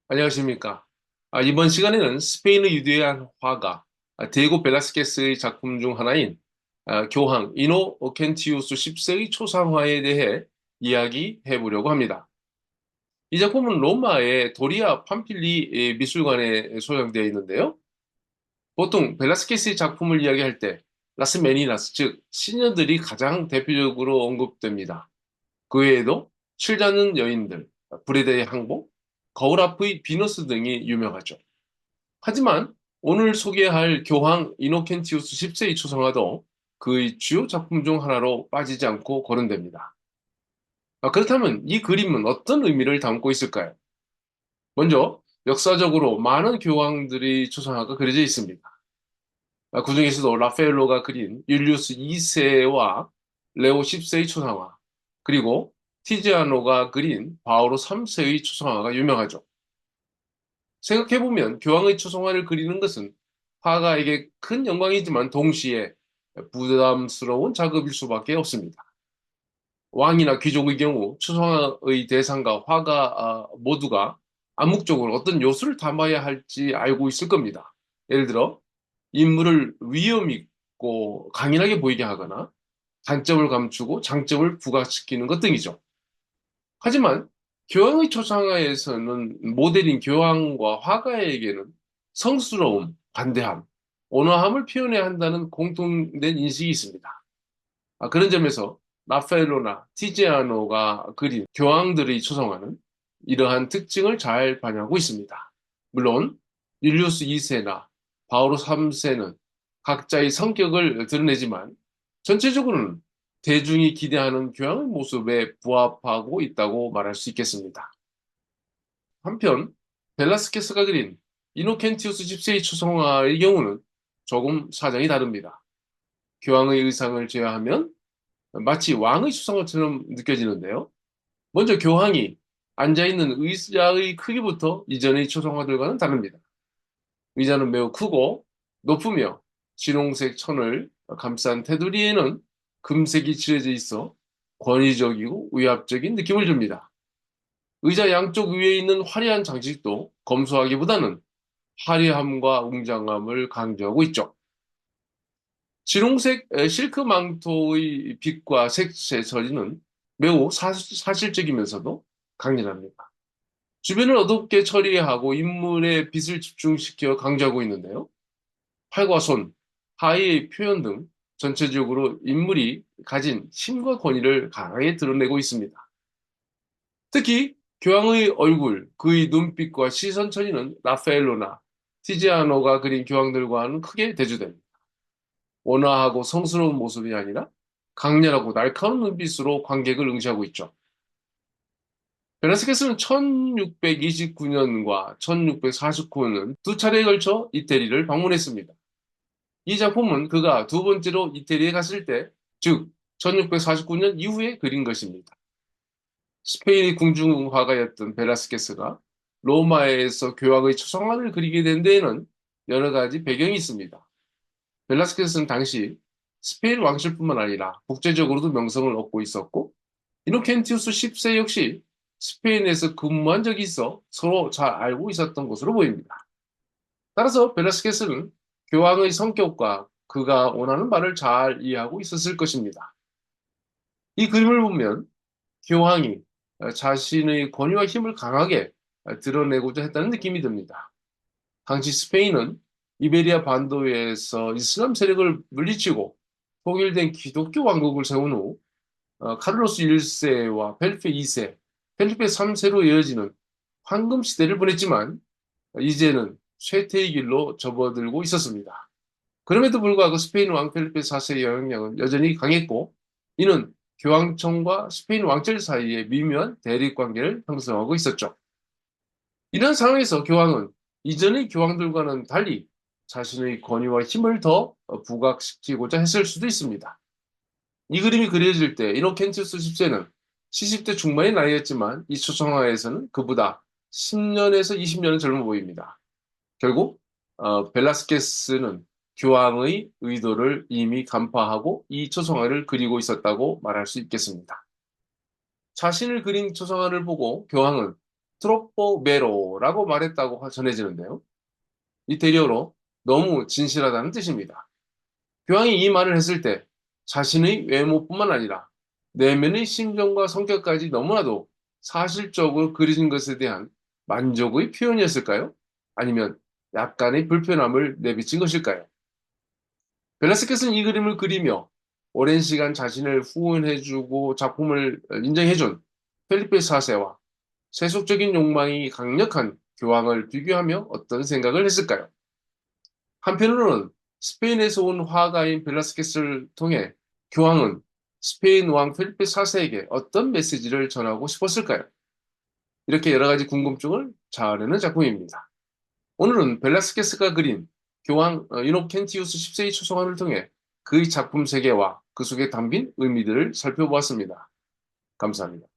안녕하십니까. 이번 시간에는 스페인의 유대한 화가 디에고 벨라스케스의 작품 중 하나인 교황 이노켄티우스 10세의 초상화에 대해 이야기해 보려고 합니다. 이 작품은 로마의 도리아 팜필리 미술관에 소장되어 있는데요. 보통 벨라스케스의 작품을 이야기할 때 라스 메니나스, 즉 시녀들이 가장 대표적으로 언급됩니다. 그 외에도 칠자는 여인들, 브레드의 항복, 거울 앞의 비너스 등이 유명하죠. 하지만 오늘 소개할 교황 이노켄티우스 10세의 초상화도 그의 주요 작품 중 하나로 빠지지 않고 거론됩니다. 그렇다면 이 그림은 어떤 의미를 담고 있을까요? 먼저 역사적으로 많은 교황들의 초상화가 그려져 있습니다. 그중에서도 라파엘로가 그린 율리우스 2세와 레오 10세의 초상화, 그리고 티지아노가 그린 바오로 3세의 초상화가 유명하죠. 생각해보면 교황의 초상화를 그리는 것은 화가에게 큰 영광이지만 동시에 부담스러운 작업일 수밖에 없습니다. 왕이나 귀족의 경우 초상화의 대상과 화가 모두가 암묵적으로 어떤 요소를 담아야 할지 알고 있을 겁니다. 예를 들어 인물을 위험 있고 강인하게 보이게 하거나 단점을 감추고 장점을 부각시키는 것 등이죠. 하지만 교황의 초상화에서는 모델인 교황과 화가에게는 성스러움, 관대함, 온화함을 표현해야 한다는 공통된 인식이 있습니다. 그런 점에서 라파엘로나 티지아노가 그린 교황들의 초상화는 이러한 특징을 잘 반영하고 있습니다. 물론 율리우스 2세나 바오로 3세는 각자의 성격을 드러내지만 전체적으로는 대중이 기대하는 교황의 모습에 부합하고 있다고 말할 수 있겠습니다. 한편 벨라스케스가 그린 이노켄티우스 10세의 초상화의 경우는 조금 사정이 다릅니다. 교황의 의상을 제외하면 마치 왕의 수상화처럼 느껴지는데요. 먼저 교황이 앉아있는 의자의 크기부터 이전의 초상화들과는 다릅니다. 의자는 매우 크고 높으며 진홍색 천을 감싼 테두리에는 금색이 칠해져 있어 권위적이고 위압적인 느낌을 줍니다. 의자 양쪽 위에 있는 화려한 장식도 검소하기보다는 화려함과 웅장함을 강조하고 있죠. 진홍색 실크 망토의 빛과 색채 처리는 매우 사실적이면서도 강렬합니다. 주변을 어둡게 처리하고 인물의 빛을 집중시켜 강조하고 있는데요. 팔과 손, 하의의 표현 등 전체적으로 인물이 가진 힘과 권위를 강하게 드러내고 있습니다. 특히 교황의 얼굴, 그의 눈빛과 시선 처리는 라파엘로나, 티지아노가 그린 교황들과는 크게 대조됩니다. 온화하고 성스러운 모습이 아니라 강렬하고 날카로운 눈빛으로 관객을 응시하고 있죠. 베라스케스는 1629년과 1649년 두 차례에 걸쳐 이태리를 방문했습니다. 이 작품은 그가 두 번째로 이태리에 갔을 때, 즉 1649년 이후에 그린 것입니다. 스페인의 궁중화가였던 베라스케스가 로마에서 교황의 초상화를 그리게 된 데에는 여러 가지 배경이 있습니다. 벨라스케스는 당시 스페인 왕실뿐만 아니라 국제적으로도 명성을 얻고 있었고, 이노켄티우스 10세 역시 스페인에서 근무한 적이 있어 서로 잘 알고 있었던 것으로 보입니다. 따라서 벨라스케스는 교황의 성격과 그가 원하는 바를 잘 이해하고 있었을 것입니다. 이 그림을 보면 교황이 자신의 권위와 힘을 강하게 드러내고자 했다는 느낌이 듭니다. 당시 스페인은 이베리아 반도에서 이슬람 세력을 물리치고 통일된 기독교 왕국을 세운 후 카를로스 1세와 펠리페 2세, 펠리페 3세로 이어지는 황금 시대를 보냈지만 이제는 쇠퇴의 길로 접어들고 있었습니다. 그럼에도 불구하고 스페인 왕 펠리페 4세의 영향력은 여전히 강했고 이는 교황청과 스페인 왕실 사이의 미묘한 대립 관계를 형성하고 있었죠. 이런 상황에서 교황은 이전의 교황들과는 달리 자신의 권위와 힘을 더 부각시키고자 했을 수도 있습니다. 이 그림이 그려질 때 이노켄티우스 10세는 70대 중반의 나이였지만 이 초상화에서는 그보다 10년에서 20년은 젊어 보입니다. 결국 벨라스케스는 교황의 의도를 이미 간파하고 이 초상화를 그리고 있었다고 말할 수 있겠습니다. 자신을 그린 초상화를 보고 교황은 트로포메로라고 말했다고 전해지는데요. 이태리어로 너무 진실하다는 뜻입니다. 교황이 이 말을 했을 때 자신의 외모뿐만 아니라 내면의 심정과 성격까지 너무나도 사실적으로 그려진 것에 대한 만족의 표현이었을까요? 아니면 약간의 불편함을 내비친 것일까요? 벨라스케스는 이 그림을 그리며 오랜 시간 자신을 후원해주고 작품을 인정해준 펠리페 4세와 세속적인 욕망이 강력한 교황을 비교하며 어떤 생각을 했을까요? 한편으로는 스페인에서 온 화가인 벨라스케스를 통해 교황은 스페인 왕 펠리페 4세에게 어떤 메시지를 전하고 싶었을까요? 이렇게 여러 가지 궁금증을 자아내는 작품입니다. 오늘은 벨라스케스가 그린 교황 이노켄티우스 10세의 초성화를 통해 그의 작품 세계와 그 속에 담긴 의미들을 살펴보았습니다. 감사합니다.